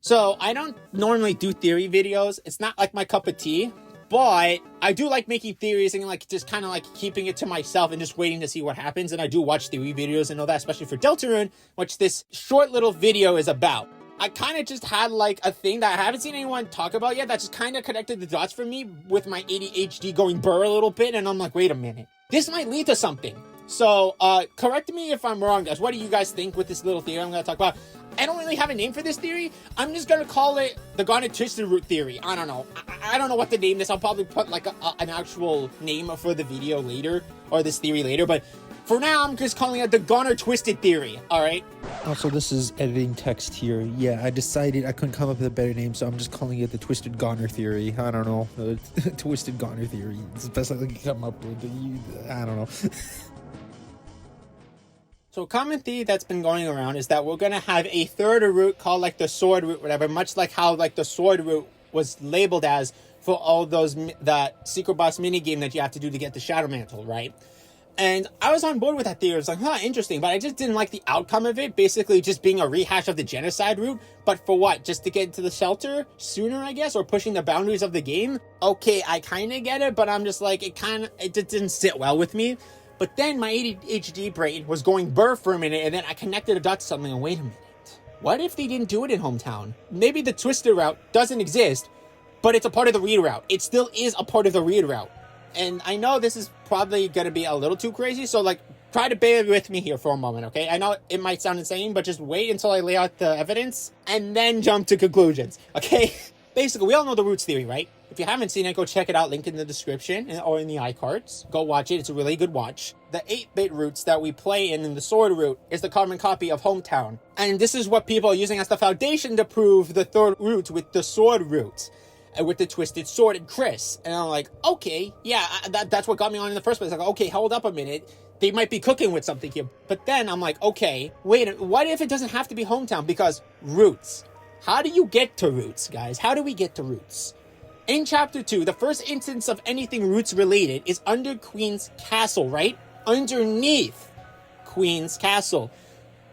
So I don't normally do theory videos. It's not like my cup of tea, but I do like making theories and like just kind of like keeping it to myself and just waiting to see what happens. And I do watch theory videos and all that, especially for Deltarune, which this short little video is about. I kind of just had like a thing that I haven't seen anyone talk about yet that just kind of connected the dots for me with my ADHD going burr a little bit. And I'm like, wait a minute, this might lead to something. So correct me if I'm wrong, guys. What do you guys think with this little theory I'm going to talk about? I don't really have a name for this theory. I'm just going to call it the Gone and Twisted Root theory. I don't know. I don't know what to name this. I'll probably put like an actual name for the video later, or this theory later. But for now, I'm just calling it the Gone or Twisted theory. All right. Also, this is editing text here. Yeah, I decided I couldn't come up with a better name, so I'm just calling it the Twisted Goner theory. I don't know. Twisted Goner theory. It's the best I can come up with. I don't know. So a common theme that's been going around is that we're going to have a third route called like the sword route, whatever, much like how like the sword route was labeled as for all those, that secret boss minigame that you have to do to get the Shadow Mantle, right? And I was on board with that theory. I was like, huh, interesting, but I just didn't like the outcome of it, basically just being a rehash of the genocide route. But for what? Just to get into the shelter sooner, I guess, or pushing the boundaries of the game? Okay, I kind of get it, but I'm just like, it just didn't sit well with me. But then my ADHD brain was going burr for a minute, and then I connected the dots to something, and wait a minute. What if they didn't do it in Hometown? Maybe the Twisted route doesn't exist, but it's a part of the read route. It still is a part of the read route. And I know this is probably going to be a little too crazy, so like, try to bear with me here for a moment, okay? I know it might sound insane, but just wait until I lay out the evidence, and then jump to conclusions, okay? Basically, we all know the roots theory, right? If you haven't seen it, go check it out. Link in the description or in the iCards. Go watch it. It's a really good watch. The 8-bit roots that we play in the sword route is the carbon copy of Hometown. And this is what people are using as the foundation to prove the third route with the sword route. And with the Twisted Sword and Chris. And I'm like, okay, yeah, that's what got me on in the first place. Like, okay, hold up a minute. They might be cooking with something here. But then I'm like, okay, wait, what if it doesn't have to be Hometown? Because roots. How do you get to roots, guys? How do we get to roots? In Chapter 2, the first instance of anything roots related is under Queen's Castle, right? Underneath Queen's Castle.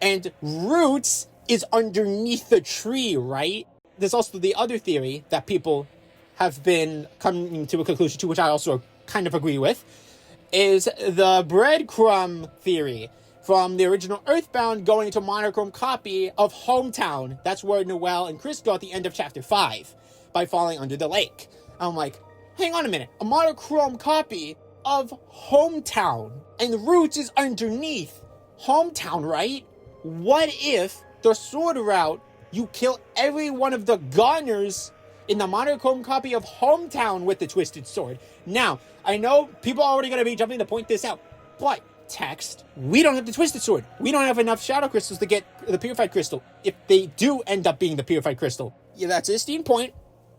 And roots is underneath the tree, right? There's also the other theory that people have been coming to a conclusion to, which I also kind of agree with, is the breadcrumb theory. From the original Earthbound going to monochrome copy of Hometown. That's where Noelle and Chris go at the end of Chapter 5. By falling under the lake. I'm like, hang on a minute. A monochrome copy of Hometown. And the roots is underneath Hometown, right? What if the sword route, you kill every one of the gunners in the monochrome copy of Hometown with the Twisted Sword? Now, I know people are already going to be jumping to point this out, but text, we don't have the Twisted Sword. We don't have enough Shadow Crystals to get the Purified Crystal. If they do end up being the Purified Crystal. Yeah, that's a steam point.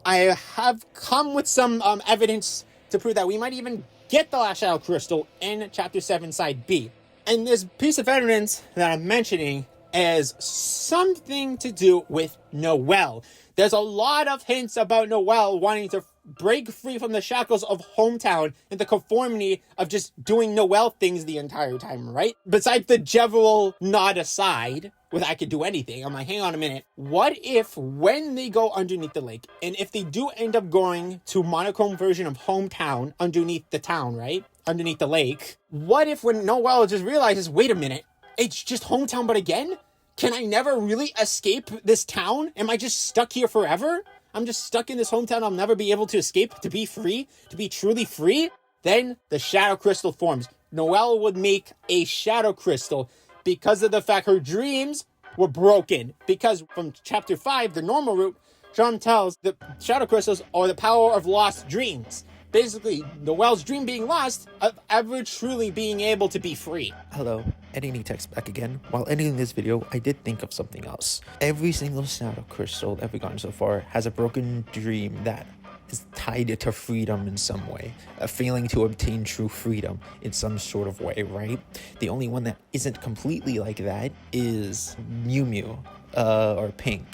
I have come with some evidence to prove that we might even get the last Shadow Crystal in Chapter 7, Side B. And this piece of evidence that I'm mentioning is something to do with Noelle. There's a lot of hints about Noelle wanting to break free from the shackles of Hometown and the conformity of just doing Noelle things the entire time, right? Besides the general nod aside, with I could do anything, I'm like, hang on a minute. What if when they go underneath the lake, and if they do end up going to monochrome version of Hometown underneath the town, right? Underneath the lake. What if when Noelle just realizes, wait a minute, it's just Hometown but again? Can I never really escape this town? Am I just stuck here forever? I'm just stuck in this Hometown. I'll never be able to escape, to be free, to be truly free. Then the Shadow Crystal forms. Noelle would make a Shadow Crystal because of the fact her dreams were broken. Because from Chapter 5, the normal route, John tells the Shadow Crystals are the power of lost dreams. Basically, Noelle's dream being lost of ever truly being able to be free. Hello, editing text back again. While editing this video, I did think of something else. Every single Shadow Crystal that we've gotten so far has a broken dream that is tied to freedom in some way. A failing to obtain true freedom in some sort of way, right? The only one that isn't completely like that is Mew Mew, or Pink.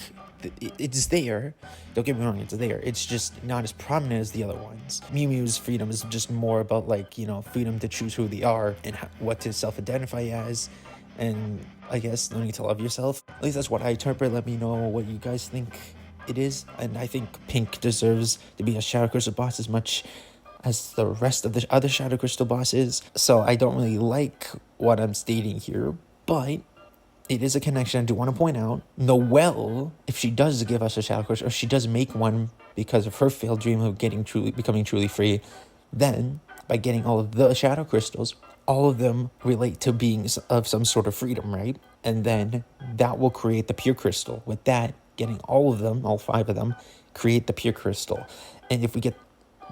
It's there. Don't get me wrong, it's there. It's just not as prominent as the other ones. Mew Mew's freedom is just more about, like, you know, freedom to choose who they are and what to self-identify as. And I guess no need to love yourself. At least that's what I interpret. Let me know what you guys think it is, and I think Pink deserves to be a Shadow Crystal boss as much as the rest of the other Shadow Crystal bosses. So I don't really like what I'm stating here, but it is a connection I do want to point out. Noelle, if she does give us a Shadow Crystal, or she does make one because of her failed dream of becoming truly free, then by getting all of the Shadow Crystals, all of them relate to beings of some sort of freedom, right? And then that will create the pure crystal. With that, getting all of them, all 5 of them, create the pure crystal. And if we get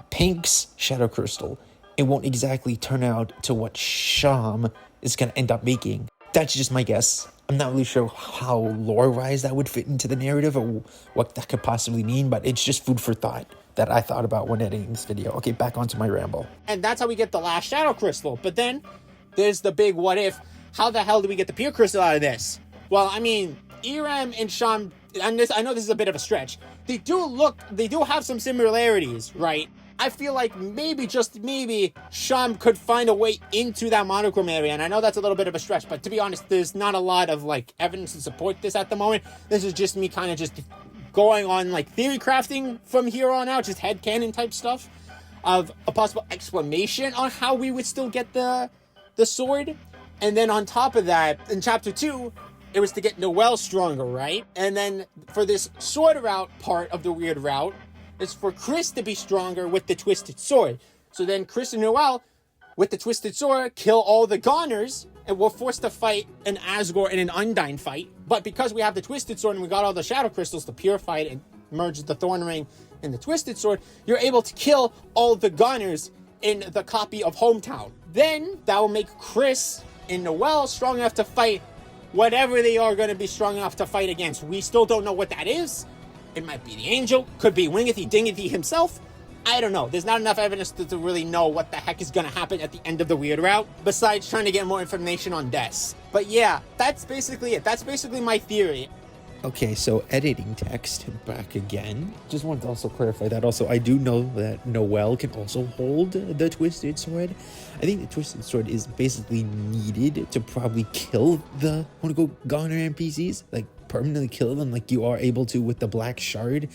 Pink's Shadow Crystal, it won't exactly turn out to what Sham is going to end up making. That's just my guess. I'm not really sure how lore-wise that would fit into the narrative or what that could possibly mean, but it's just food for thought that I thought about when editing this video. Okay, back onto my ramble. And that's how we get the last Shadow Crystal. But then there's the big what if. How the hell do we get the pure crystal out of this? Well, I mean, Irem and Sham, and I know this is a bit of a stretch. They do have some similarities, right? I feel like maybe, just maybe, Sham could find a way into that monochrome area. And I know that's a little bit of a stretch, but to be honest, there's not a lot of like evidence to support this at the moment. This is just me kind of just going on like theory crafting from here on out, just headcanon type stuff of a possible explanation on how we would still get the sword. And then on top of that, in chapter 2, it was to get Noelle stronger, right? And then for this sword route part of the weird route, it's for Chris to be stronger with the twisted sword. So then Chris and Noelle, with the twisted sword, kill all the Goners, and we're forced to fight an Asgore and an Undyne fight. But because we have the twisted sword and we got all the Shadow Crystals to purify it and merge the Thorn Ring and the twisted sword, you're able to kill all the Goners in the copy of Hometown. Then that will make Chris and Noelle strong enough to fight whatever they are going to be strong enough to fight against. We still don't know what that is. It might be the Angel, could be Wingathy Dingathy himself. I don't know. There's not enough evidence to really know what the heck is going to happen at the end of the weird route, besides trying to get more information on Des. But yeah, that's basically it. That's basically my theory. Okay, so editing text back again. Just wanted to also clarify that also, I do know that Noelle can also hold the Twisted Sword. I think the Twisted Sword is basically needed to probably kill the Goner NPCs, like permanently kill them like you are able to with the Black Shard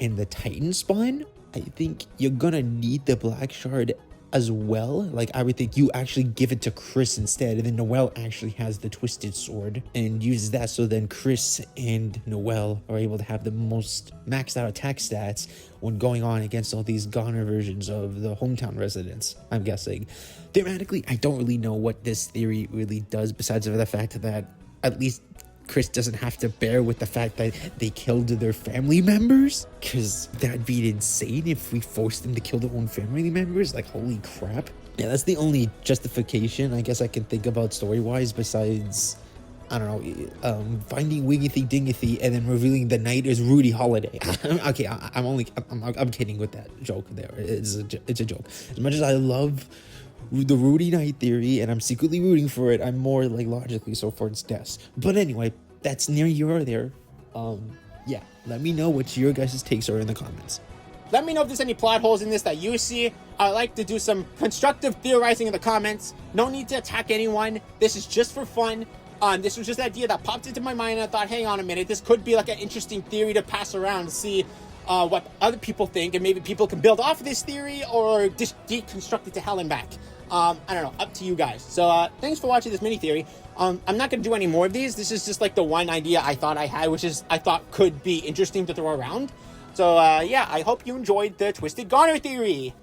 and the Titan Spawn. I think you're gonna need the Black Shard as well. Like, I would think you actually give it to Chris instead, and then Noelle actually has the Twisted Sword and uses that, so then Chris and Noelle are able to have the most maxed out attack stats when going on against all these Goner versions of the Hometown residents, I'm guessing. Thematically, I don't really know what this theory really does, besides of the fact that at least Chris doesn't have to bear with the fact that they killed their family members, because that'd be insane if we forced them to kill their own family members. Like, holy crap. Yeah, that's the only justification I guess I can think about story-wise, besides, I don't know, finding Wingathy Dingathy and then revealing the knight is Rudy Holiday. Okay, I'm kidding with that joke there. It's a joke. As much as I love the Rudy Knight theory, and I'm secretly rooting for it, I'm more like logically so for its death. But anyway, that's near you or there. Yeah, let me know what your guys' takes are in the comments. Let me know if there's any plot holes in this that you see. I like to do some constructive theorizing in the comments. No need to attack anyone. This is just for fun. This was just an idea that popped into my mind, and I thought, hang on a minute, this could be like an interesting theory to pass around to see what other people think, and maybe people can build off of this theory or just deconstruct it to hell and back. I don't know, up to you guys. So thanks for watching this mini theory. I'm not going to do any more of these. This is just like the one idea I thought I had, which is I thought could be interesting to throw around. So yeah, I hope you enjoyed the Twisted Goner theory.